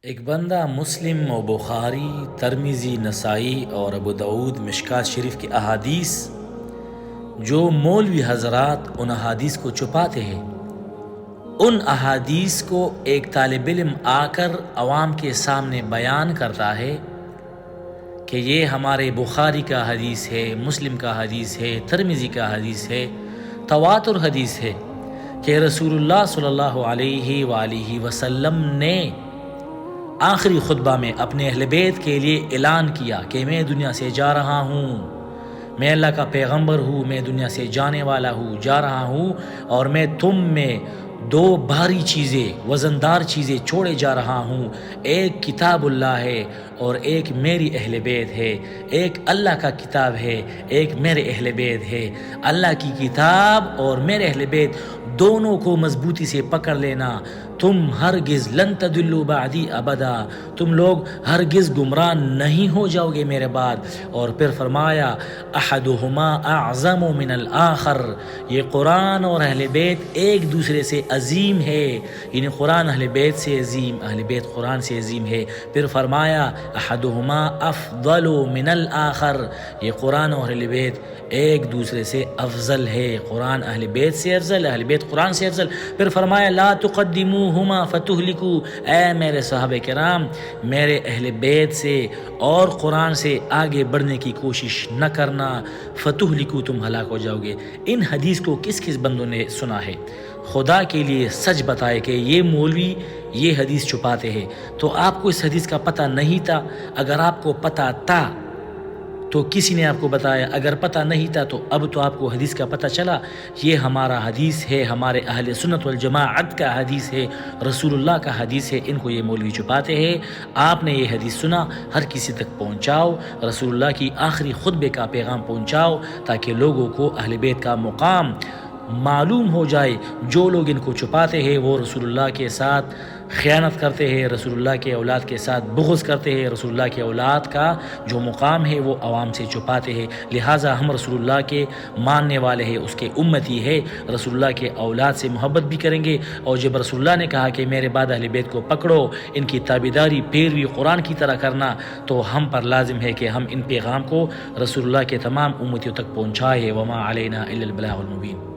ایک بندہ مسلم و بخاری، ترمذی، نسائی اور ابو داؤد مشکات شریف کی احادیث جو مولوی حضرات ان احادیث کو چھپاتے ہیں، ان احادیث کو ایک طالب علم آ کر عوام کے سامنے بیان کرتا ہے کہ یہ ہمارے بخاری کا حدیث ہے، مسلم کا حدیث ہے، ترمذی کا حدیث ہے، تواتر حدیث ہے کہ رسول اللہ صلی اللہ علیہ وآلہ وسلم نے آخری خطبہ میں اپنے اہل بیت کے لیے اعلان کیا کہ میں دنیا سے جا رہا ہوں، میں اللہ کا پیغمبر ہوں، میں دنیا سے جانے والا ہوں، جا رہا ہوں، اور میں تم میں دو بھاری چیزیں، وزندار چیزیں چھوڑے جا رہا ہوں۔ ایک کتاب اللہ ہے اور ایک میری اہل بیت ہے۔ ایک اللہ کا کتاب ہے، ایک میرے اہل بیت ہے۔ اللہ کی کتاب اور میرے اہل بیت دونوں کو مضبوطی سے پکڑ لینا، تم ہرگز لن تضلوا بعدی ابدا، تم لوگ ہرگز گمراہ نہیں ہو جاؤ گے میرے بعد۔ اور پھر فرمایا احدہما اعظم من الآخر، یہ قرآن اور اہل بیت ایک دوسرے سے عظیم ہے، یعنی قرآن اہل بیت سے عظیم، اہل بیت قرآن سے عظیم ہے۔ پھر فرمایا احدہما افضل من الآخر، یہ قرآن اور اہل بیت ایک دوسرے سے افضل ہے، قرآن اہل بیت سے افضل، اہل بیت قرآن سے افضل۔ پھر فرمایا لا تقدموہما فتہلکوا، اے میرے صحابہ کرام، میرے اہل بیت سے اور قرآن سے آگے بڑھنے کی کوشش نہ کرنا، فتہلکوا، تم ہلاک ہو جاؤ گے۔ ان حدیث کو کس کس بندوں نے سنا ہے؟ خدا کے لیے سچ بتائے کہ یہ مولوی یہ حدیث چھپاتے ہیں، تو آپ کو اس حدیث کا پتہ نہیں تھا؟ اگر آپ کو پتہ تھا تو کسی نے آپ کو بتایا، اگر پتہ نہیں تھا تو اب تو آپ کو حدیث کا پتہ چلا۔ یہ ہمارا حدیث ہے، ہمارے اہل سنت والجماعت کا حدیث ہے، رسول اللہ کا حدیث ہے، ان کو یہ مولوی چھپاتے ہیں۔ آپ نے یہ حدیث سنا، ہر کسی تک پہنچاؤ، رسول اللہ کی آخری خطبے کا پیغام پہنچاؤ، تاکہ لوگوں کو اہل بیت کا مقام معلوم ہو جائے۔ جو لوگ ان کو چھپاتے ہیں وہ رسول اللہ کے ساتھ خیانت کرتے ہیں، رسول اللہ کے اولاد کے ساتھ بغض کرتے ہیں، رسول اللہ کے اولاد کا جو مقام ہے وہ عوام سے چھپاتے ہیں۔ لہٰذا ہم رسول اللہ کے ماننے والے ہیں، اس کے امتی ہے، رسول اللہ کے اولاد سے محبت بھی کریں گے۔ اور جب رسول اللہ نے کہا کہ میرے بعد اہل بیت کو پکڑو، ان کی تابعداری، پیروی قرآن کی طرح کرنا، تو ہم پر لازم ہے کہ ہم ان پیغام کو رسول اللہ کے تمام امتیوں تک پہنچائیں۔ وما علینا الا البلاغ المبین۔